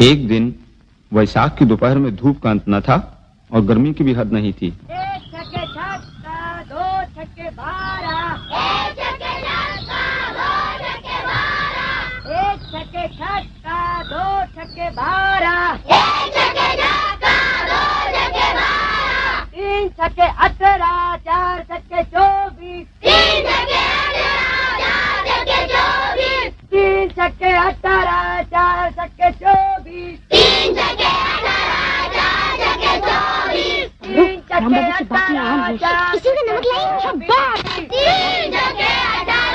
एक दिन वैशाख की दोपहर में धूप का अंत न था और गर्मी की भी हद नहीं थी। 1 छक्के 6 2 छक्के 12 1 छक्के 6 2 छक्के 12 3 छक्के 18 4 छक्के 24 3 छक्के 18 4 छक्के 24 3 छक्के 18 किसी ने नमक लाई शाबाश 3 छक्के 18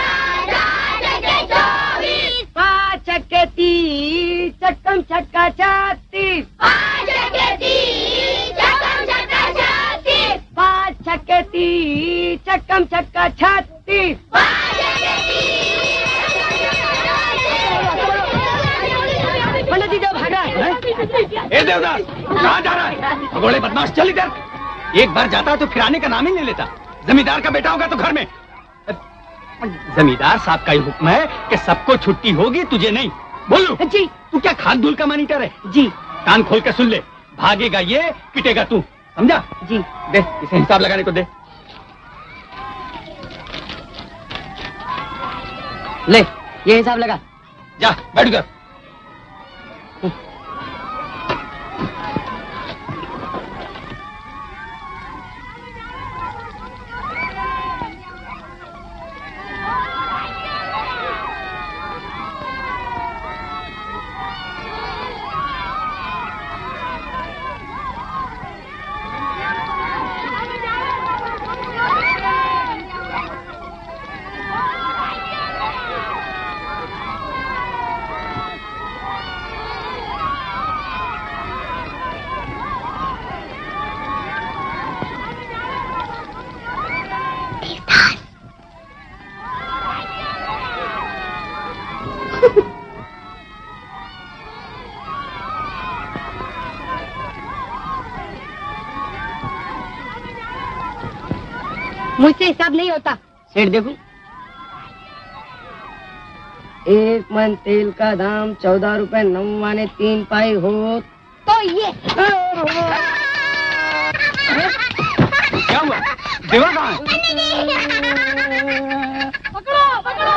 4 छक्के 24 5 छक्के 30 चक्कम छक्का 36 5 छक्के 30 चक्कम छक्का 36 5 छक्के 30 चक्कम छक्का 36 पंडित जी जो भागा है। ए देवदास, कहाँ जा रहा है? भगोड़े बदमाश, चल इधर। एक बार जाता तो फिर आने का नाम ही नहीं लेता। जमींदार का बेटा होगा तो घर में। जमींदार साहब का ही हुक्म है कि सबको छुट्टी होगी, तुझे नहीं। बोलू जी। तू क्या खाद धूल का मॉनिटर है? जी। कान खोल के सुन ले, भागेगा ये, पिटेगा तू, समझा? जी। दे, इसे हिसाब लगाने को दे। ले, ये हिसाब लगा। जा, बैठ कर। मुझसे हिसाब नहीं होता। सेठ देखो, 1 मन तेल का दाम 14 रुपए 99 पाई हो तो ये क्या हुआ? देवा कहाँ है? पकड़ो पकड़ो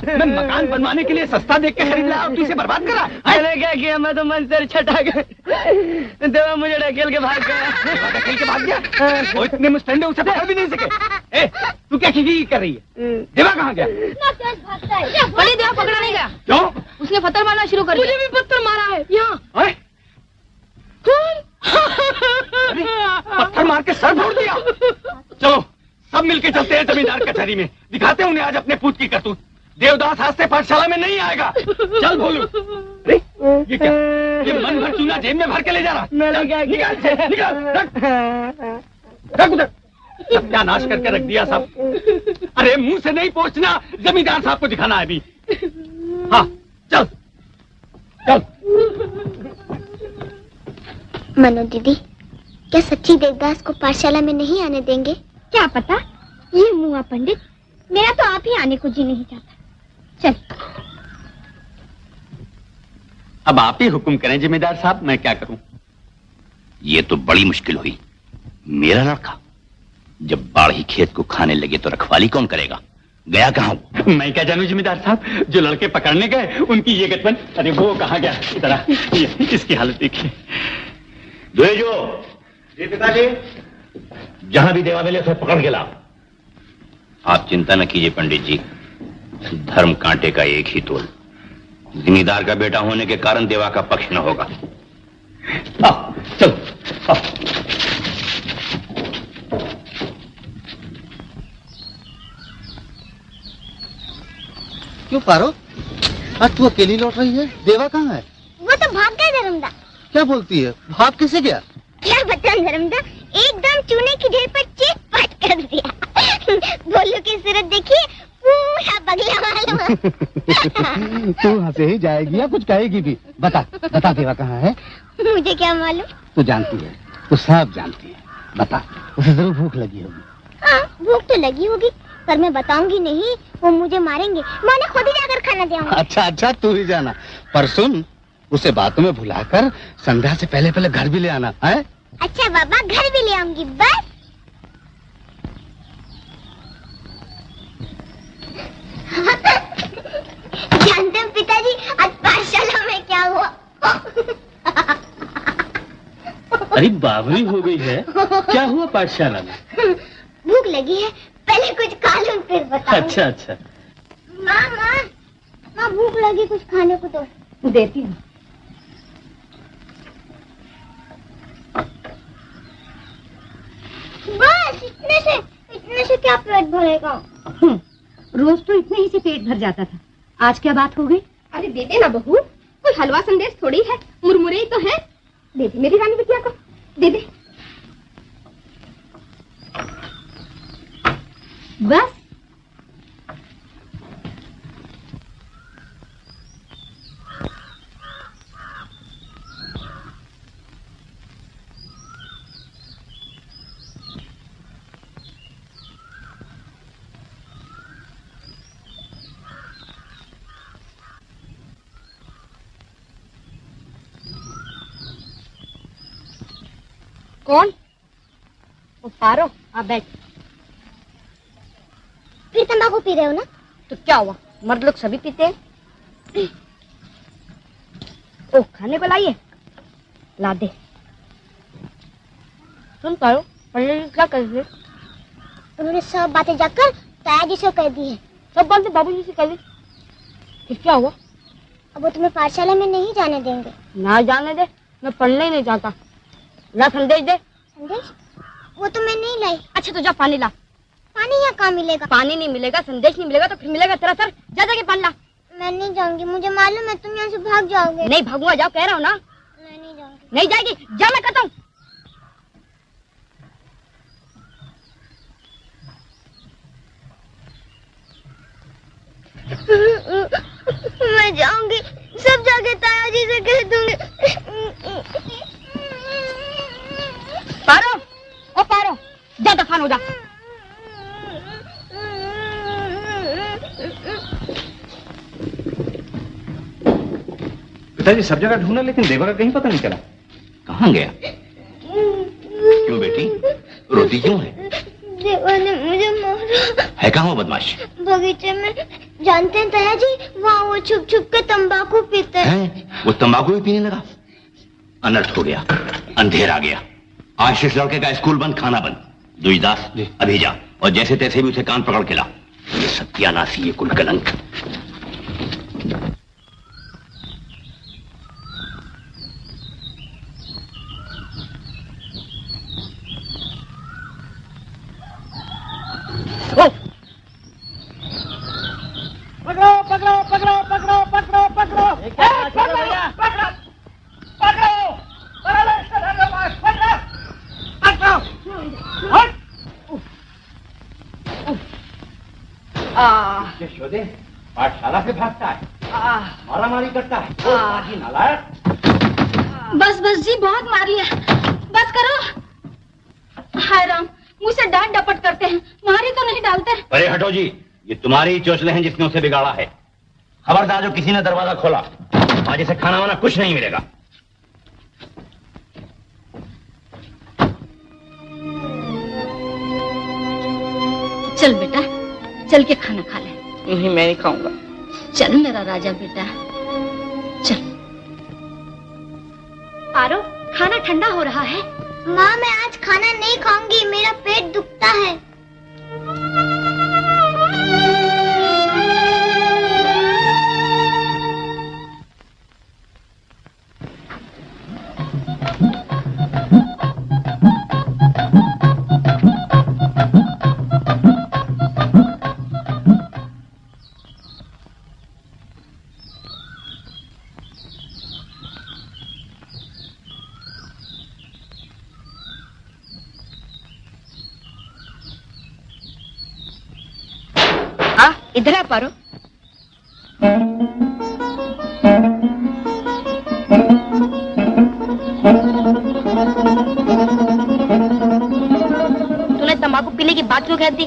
मैं मकान बनवाने के लिए सस्ता देख के खरीद लाया और तू इसे बर्बाद करा। मैंने क्या किया? मैं तो मन से छटा गया। देवा मुझे ढकेल के भाग गया। देवा ढकेल के भाग गया? वो इतने मुस्तैद उसे पकड़ भी नहीं सके। ए, तू क्या खिखी कर रही है? देवा कहाँ गया? बड़ी देवा पकड़ा नहीं गया। क्यों? उसने पत्थर मारना शुरू कर दिया। मुझे भी पत्थर मारा है यहाँ। पत्थर मार के सर फोड़ दिया। चलो सब मिलके चलते हैं जमींदार कचहरी में, दिखाते हैं उन्हें आज अपने पूत की करतूत। देवदास आज से पाठशाला में नहीं आएगा। चल भोलू। अरे ये क्या, ये मन भर चूना जेब में भर के ले जा रहा। मैंने क्या किया? निकाल, निकाल, रख उधर। सत्यानाश करके रख दिया सब। अरे मुंह से नहीं पहुंचना, जमींदार साहब को दिखाना है अभी। हाँ चल चल। मनो दीदी, क्या सच्ची देवदास को पाठशाला में नहीं आने देंगे? क्या पता, ये मुआ पंडित, मेरा तो आप ही आने को जी नहीं चाहता। चल। अब आप ही हुक्म करें जमींदार साहब, मैं क्या करूं? ये तो बड़ी मुश्किल हुई। मेरा लड़का जब बाढ़ी खेत को खाने लगे तो रखवाली कौन करेगा? गया कहाँ वो? मैं क्या जानूं जमींदार साहब, जो लड़के पकड़ने गए उनकी ये गठबन। अरे वो कहाँ गया? इधर इसकी हालत देखिए। द्वेजो, पिताजी, जहां भी देवा मिले उसे पकड़ के लाओ। आप चिंता न कीजिए पंडित जी, धर्म कांटे का एक ही तोल। जिम्मेदार का बेटा होने के कारण देवा का पक्ष न होगा। चल। क्यों पारो, आज तू अकेली लौट रही है? देवा कहाँ है? वो तो भाग गया धर्मदा। क्या बोलती है? भाग कैसे गया? क्या बताऊं धर्मदा, एकदम चूने की ढेर पर चीख पाट कर दिया। भोलू की सूरत देखिए, पूरा बगला मालूम। तू हंसे ही जाएगी या कुछ कहेगी भी? बता बता, देवा कहाँ है? मुझे क्या मालूम? तू जानती है, तू सब जानती है। बता, उसे जरूर भूख लगी होगी। हाँ, भूख तो लगी होगी, पर मैं बताऊंगी नहीं, वो मुझे मारेंगे। मैं उन्हें खुद ही जाकर खाना दूंगा। अच्छा अच्छा, तू ही जाना। पर सुन, उसे बातों में भुलाकर संध्या से पहले पहले घर भी ले आना है। अच्छा बाबा, घर भी ले आऊंगी बस। जानते हैं पिताजी, आज पाठशाला में क्या हुआ? अरे बावरी हो गई है, क्या हुआ पाठशाला में? भूख लगी है, पहले कुछ खा लूं फिर बताऊं। अच्छा अच्छा। माँ भूख लगी, कुछ खाने को दो। देती हूँ। बस इतने से क्या पेट भरेगा? रोज तो इतने ही से पेट भर जाता था, आज क्या बात हो गई? अरे दे दे ना बहू, कोई हलवा संदेश थोड़ी है, मुरमुरे ही तो है। दे दे मेरी रानी बिटिया को, दे दे बस। कौन? वो पारो, आ बैठ। फिर तंबाकू पी रहे हो ना? तो क्या हुआ, मर्द लोग सभी पीते हैं। ओ, खाने को लाइए, ला दे। सुन पारो, पढ़ने क्या कर रहे? उन्होंने सब बातें जाकर ताया जी से कह दी है। सब बातें बाबूजी से कह दी, फिर क्या हुआ? अब वो तुम्हें पाठशाला में नहीं जाने देंगे। ना जाने दे, मैं पढ़ने ही नहीं चाहता। ला संदेश दे। संदेश? वो तो मैं नहीं लाई। अच्छा तो जा पानी ला। पानी यहाँ कहाँ मिलेगा? पानी नहीं मिलेगा, संदेश नहीं मिलेगा तो फिर मिलेगा तेरा सर। जा जाके पानी ला। मैं नहीं जाऊंगी, मुझे मालूम है तुम यहाँ से भाग जाओगे। नहीं भागूंगा, जाओ कह रहा हूँ ना। मैं नहीं जाऊंगी। नहीं जाएगी, जा मैं कहता हूँ। मैं जाऊंगी, सब जाके ताया जी से कह दूंगी। पारो, ओ पारो, जा दफान हो जा। पिताजी सब जगह ढूंढा लेकिन देवा का कहीं पता नहीं चला। कहाँ गया? क्यों बेटी, रोती क्यों है? देवा ने मुझे मारा। है कहाँ वो बदमाश? बगीचे में। जानते हैं ताया जी, वहाँ वो छुप छुप के तंबाकू पीते हैं। वो तंबाकू भी पीने लगा? अनर्थ हो गया, अंधेर आ गया। आज इस लड़के का स्कूल बंद, खाना बंद। दुईदास अभी जा और जैसे तैसे भी उसे कान पकड़ के ला। ये सत्यानाशी, ये कुल कलंक। पकड़ो पकड़ो पकड़ो पकड़ो पकड़ो पकड़ो पकड़ो पकड़ो यशोदे पाठशाला से भागता है, मारामारी करता है, नालायक। बस बस जी, बहुत मार लिया, बस करो। हाय राम, मुझसे डांट डपट करते हैं, मारी तो नहीं डालते। अरे हटो जी, ये तुम्हारी ही चोचले हैं जिसने उसे बिगाड़ा है। खबरदार जो किसी ने दरवाजा खोला, आज इसे खाना वाना कुछ नहीं मिलेगा। चल बेटा, चल के खाना खा ले। नहीं, मैं नहीं खाऊंगा। चल मेरा राजा बेटा, चल। पारो, खाना ठंडा हो रहा है। माँ, मैं आज खाना नहीं खाऊंगी, मेरा पेट दुखता है। इधर आ पारो। तूने तंबाकू पीने की बात क्यों कह दी?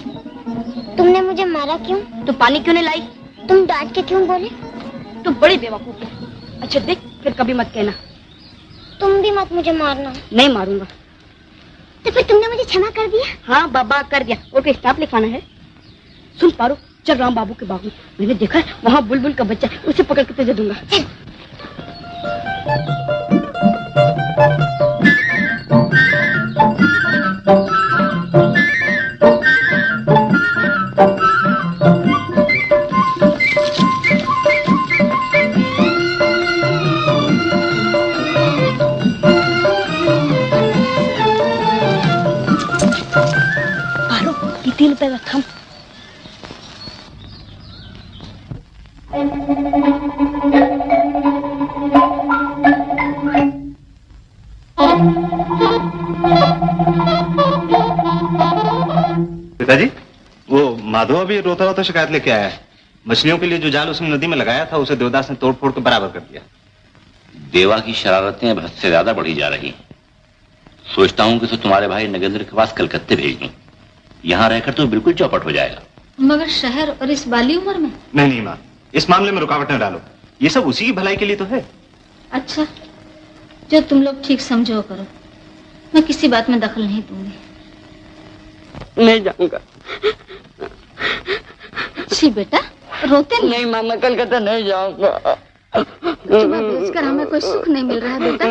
तुमने मुझे मारा क्यों? तू पानी क्यों नहीं लाई? तुम डांट के क्यों बोले? तू बड़ी बेवकूफ है। अच्छा देख, फिर कभी मत कहना। तुम भी मत मुझे मारना। नहीं मारूंगा। तो फिर तुमने मुझे क्षमा कर दिया? हाँ बाबा, कर दिया। और कोई हिसाब लिखवाना है? सुन पारो, चल राम बाबू के बाग में, मैंने देखा है वहाँ बुलबुल का बच्चा, उसे पकड़ के तुझे दूंगा। चल। पारो, ये 3 रुपए रखा। पिताजी, वो माधव अभी रोता रोता शिकायत लेके आया है। मछलियों के लिए जो जाल उसने नदी में लगाया था, उसे देवदास ने तोड़ फोड़ के बराबर कर दिया। देवा की शरारतें अब हद से ज्यादा बढ़ी जा रही। सोचता हूँ कि उसे तुम्हारे भाई नगेंद्र के पास कलकत्ते भेज दूं। यहाँ रहकर तो बिल्कुल चौपट हो जाएगा। मगर शहर और इस बाली उम्र में? नहीं माँ, इस मामले में रुकावट न डालो। ये सब उसी की भलाई के लिए तो है। अच्छा, जो तुम लोग ठीक समझो करो, मैं किसी बात में दखल नहीं दूंगी। नहीं जाऊंगा। छी बेटा, रोते नहीं मामा, कलकत्ता नहीं जाऊंगा। तुम्हें भेजकर हमें कोई सुख नहीं मिल रहा है बेटा,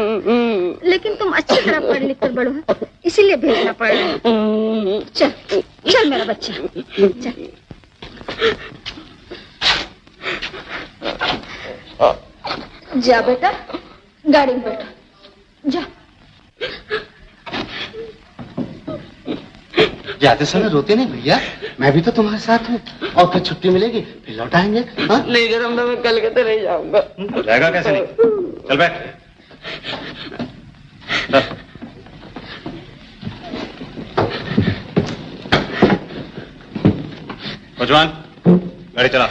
लेकिन तुम अच्छी तरह पढ़ लिख कर बड़ो है, इसीलिए भेजना पड़ रहा है। चल चल मेरा बच्चा, चल। जा बेटा, गाड़ी में बैठो, जा। जाते समय रोते नहीं भैया, मैं भी तो तुम्हारे साथ हूँ। और फिर छुट्टी मिलेगी, फिर लौट आएंगे। हाँ? नहीं जरमदा, मैं कलकत्ता नहीं जाऊंगा। जाएगा कैसे नहीं? चल बैठ। नौजवान, गाड़ी चला।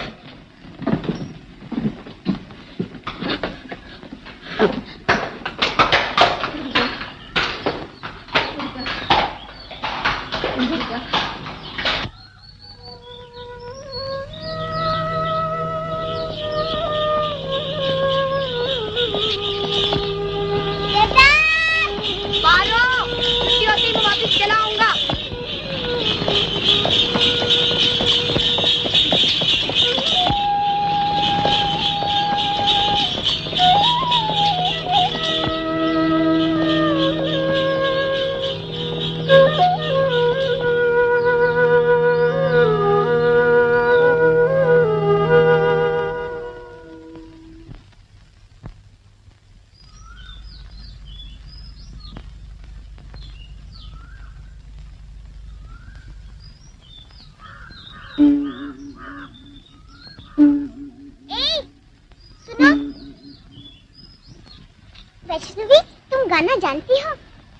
जानती हो?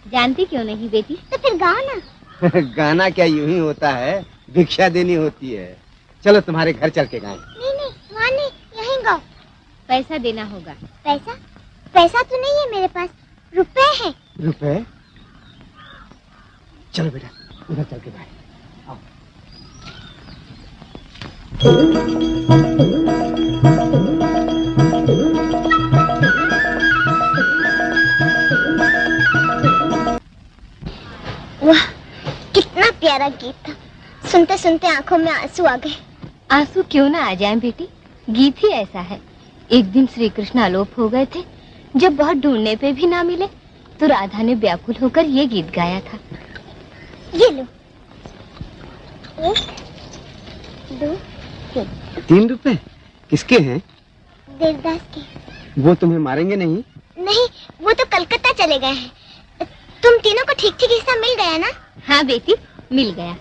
जानती क्यों नहीं बेटी? तो फिर गाओ ना। गाना क्या यूं ही होता है, भिक्षा देनी होती है। चलो तुम्हारे घर चल के गाएं। नहीं नहीं, वहाँ नहीं, यहीं गाओ। पैसा देना होगा। पैसा? पैसा तो नहीं है मेरे पास, रुपए है। रुपए? चलो बेटा, उधर चल के गाएं। वाह, कितना प्यारा गीत था। सुनते सुनते आंखों में आंसू आ गए। आंसू क्यों ना आ जाएं बेटी, गीत ही ऐसा है। एक दिन श्री कृष्ण आलोप हो गए थे, जब बहुत ढूंढने पे भी ना मिले तो राधा ने व्याकुल होकर ये गीत गाया था। ये लो, 1, 2, 3। 3 रुपए? किसके हैं? देवदास के। वो तुम्हें मारेंगे नहीं? नहीं, वो तो कलकत्ता चले गए हैं। तुम तीनों को ठीक ठीक हिस्सा मिल गया ना? हाँ बेटी, मिल गया।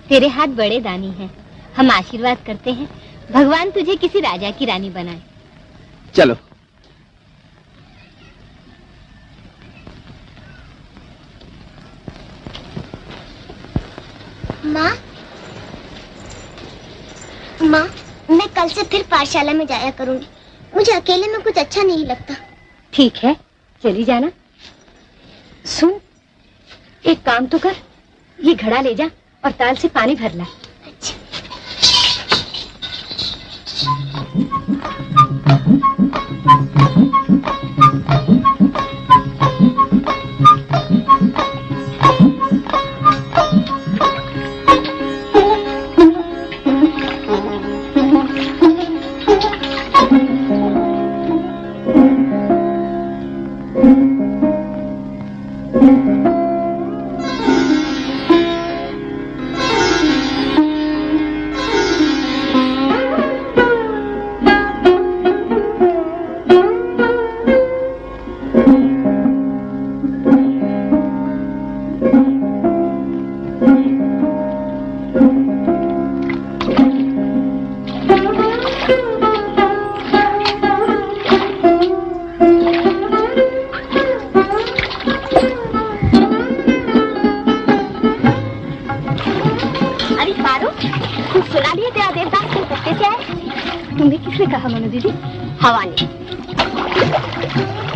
तेरे हाथ बड़े दानी हैं। हम आशीर्वाद करते हैं, भगवान तुझे किसी राजा की रानी बनाए। चलो। माँ, माँ, मैं कल से फिर पाठशाला में जाया करूंगी। मुझे अकेले में कुछ अच्छा नहीं लगता। ठीक है, चली जाना। सुन, एक काम तो कर, ये घड़ा ले जा और ताल से पानी भर ला। अच्छा।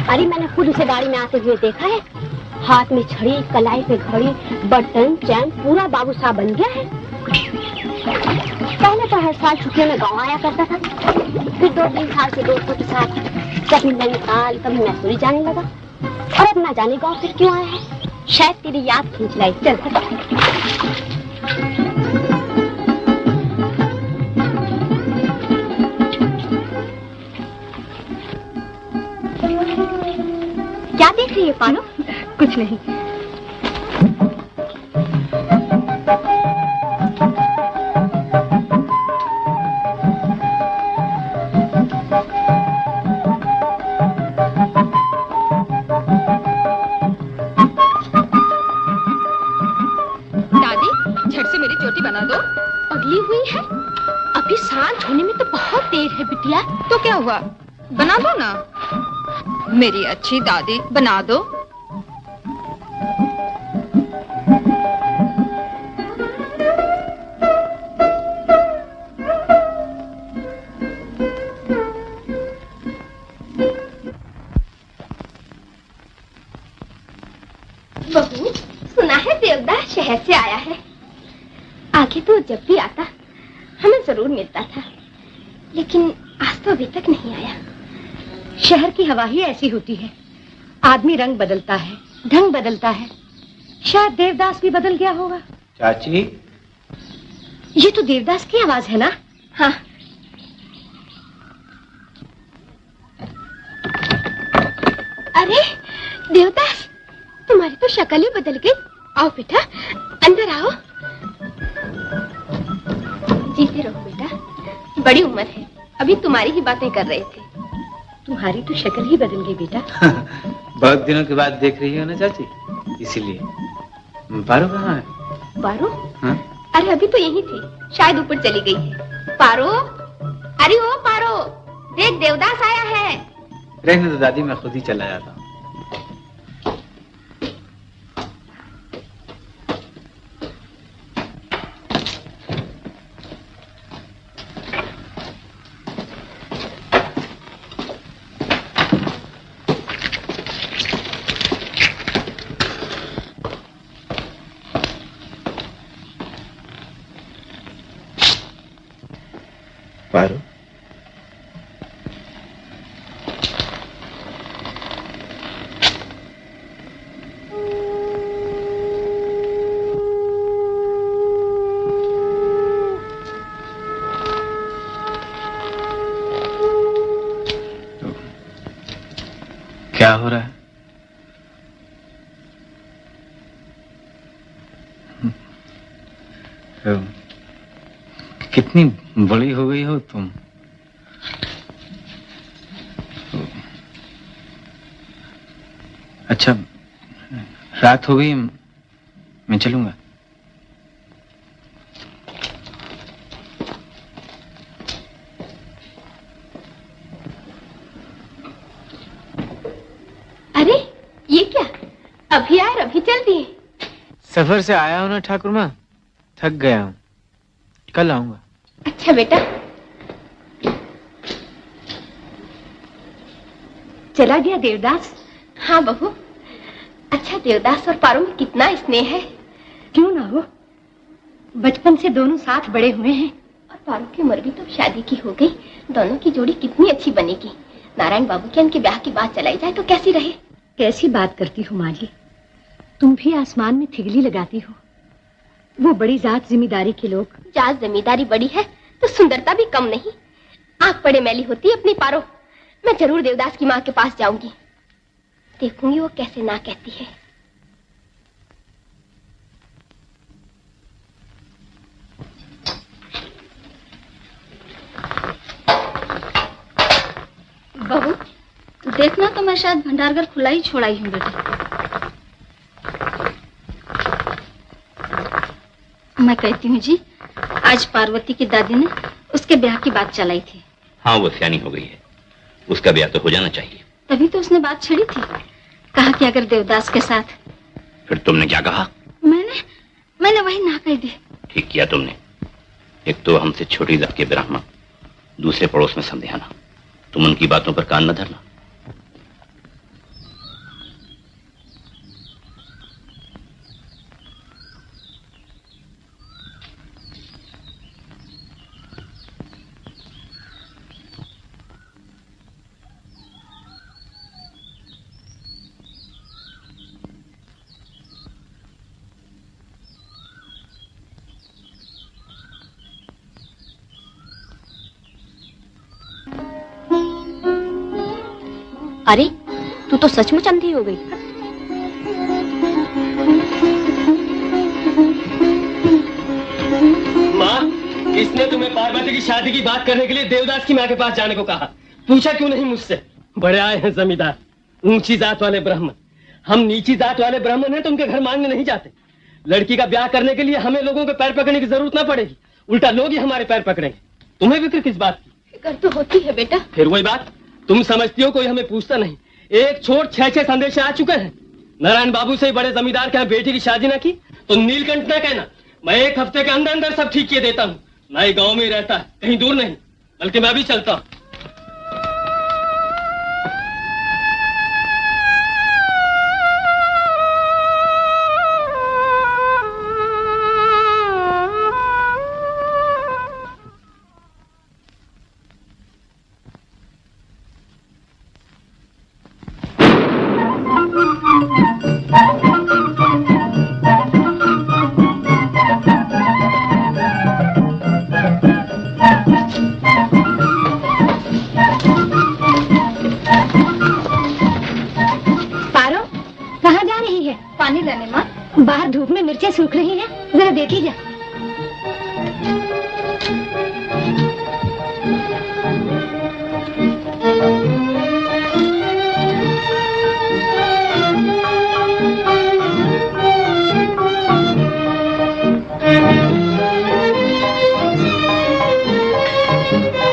अरे मैंने खुद उसे गाड़ी में आते हुए देखा है। हाथ में छड़ी, कलाई पे घड़ी, बर्तन, चैन, पूरा बाबू साहब बन गया है। पहले तो हर साल छुट्टियों में गाँव आया करता था, फिर 2-3 साल से दोस्तों के साथ कभी नैनीताल कभी मैसूरी जाने लगा। और अब ना जाने गाँव फिर क्यों आया है, शायद तेरी याद खींच लाई। चल क्या देख रही है पारो? कुछ नहीं। दादी, झट से मेरी चोटी बना दो। अगली हुई है, अभी सांझ होने में तो बहुत देर है बिटिया। तो क्या हुआ, बना दो ना। मेरी अच्छी दादी, बना दो। बहू, सुना है देवदास शहर से आया है। आगे तो जब भी आता हमें जरूर मिलता था, लेकिन आज तो अभी तक नहीं आया। शहर की हवा ही ऐसी होती है, आदमी रंग बदलता है, ढंग बदलता है। शायद देवदास भी बदल गया होगा। चाची, ये तो देवदास की आवाज है ना? हाँ। अरे देवदास, तुम्हारी तो शक्ल ही बदल गई। आओ बेटा, अंदर आओ। जीते रहो बेटा, बड़ी उम्र है, अभी तुम्हारी ही बातें कर रहे थे। तुम्हारी तो शक्ल ही बदल गई बेटा। बहुत दिनों के बाद देख रही हो ना चाची, इसीलिए। पारो कहाँ है? पारो? हाँ? अरे अभी तो यही थी, शायद ऊपर चली गई है। पारो, अरे ओ पारो, देख देवदास आया है। रहने दो दादी, मैं खुद ही चला जाता हूँ। क्या हो रहा है? कितनी बड़ी हो गई हो तुम। अच्छा, रात हो गई, मैं चलूंगा। अरे ये क्या, अभी आए और अभी चल दिए? सफर से आया हूं ना ठाकुर माँ, थक गया हूं, कल आऊंगा। अच्छा बेटा। चला गया देवदास? हाँ बहू। अच्छा, देवदास और पारो में कितना स्नेह है। क्यों ना हो, बचपन से दोनों साथ बड़े हुए हैं। और पारो की उम्र भी तो शादी की हो गई, दोनों की जोड़ी कितनी अच्छी बनेगी। नारायण बाबू के उनके ब्याह की बात चलाई जाए तो कैसी रहे? कैसी बात करती हो माँ जी, तुम भी आसमान में ठिगली लगाती हो। वो बड़ी जात जिम्मेदारी के लोग। जात जिम्मेदारी बड़ी है तो सुंदरता भी कम नहीं। आंख पड़े मैली होती अपनी पारो। मैं जरूर देवदास की माँ के पास जाऊंगी, देखूंगी वो कैसे ना कहती है। बहू देखना तो मैं शायद भंडारघर खुला ही छोड़ा ही हूँ बेटा। मैं कहती हूँ जी, आज पार्वती की दादी ने उसके ब्याह की बात चलाई थी। हाँ, वो सियानी हो गई है, उसका ब्याह तो हो जाना चाहिए। तभी तो उसने बात छेड़ी थी, कहा कि अगर देवदास के साथ। फिर तुमने क्या कहा? मैंने वही ना कह दी। ठीक किया तुमने। एक तो हमसे छोटी जात के ब्राह्मण, दूसरे पड़ोस में समझाना। तुम उनकी बातों पर कान न धरना। अरे तू तो सचमुच अंधी हो गई। माँ, इसने तुम्हें पार्वती की शादी की बात करने के लिए देवदास की माँ के पास जाने को कहा। पूछा क्यों नहीं मुझसे? बड़े आए हैं जमींदार, ऊंची जात वाले ब्राह्मण। हम नीची जात वाले ब्राह्मण हैं तो उनके घर मांगने नहीं जाते। लड़की का ब्याह करने के लिए हमें लोगों के पैर पकड़ने की जरूरत ना पड़ेगी, उल्टा लोग ही हमारे पैर पकड़ेंगे। तुम्हें फिक्र किस बात की? फिक्र तो होती है बेटा। फिर वही बात, तुम समझती हो कोई हमें पूछता नहीं। एक छोड़ 6-6 संदेश आ चुके हैं। नारायण बाबू से बड़े जमींदार के यहाँ बेटी की शादी ना की तो नीलकंठ ना कहना। मैं 1 हफ्ते के अंदर अंदर सब ठीक किए देता हूँ। ना ही गाँव में ही रहता है, कहीं दूर नहीं, बल्कि मैं भी चलता हूँ। पानी लाने माँ। बाहर धूप में मिर्चें सूख रही हैं, जरा देखी जा।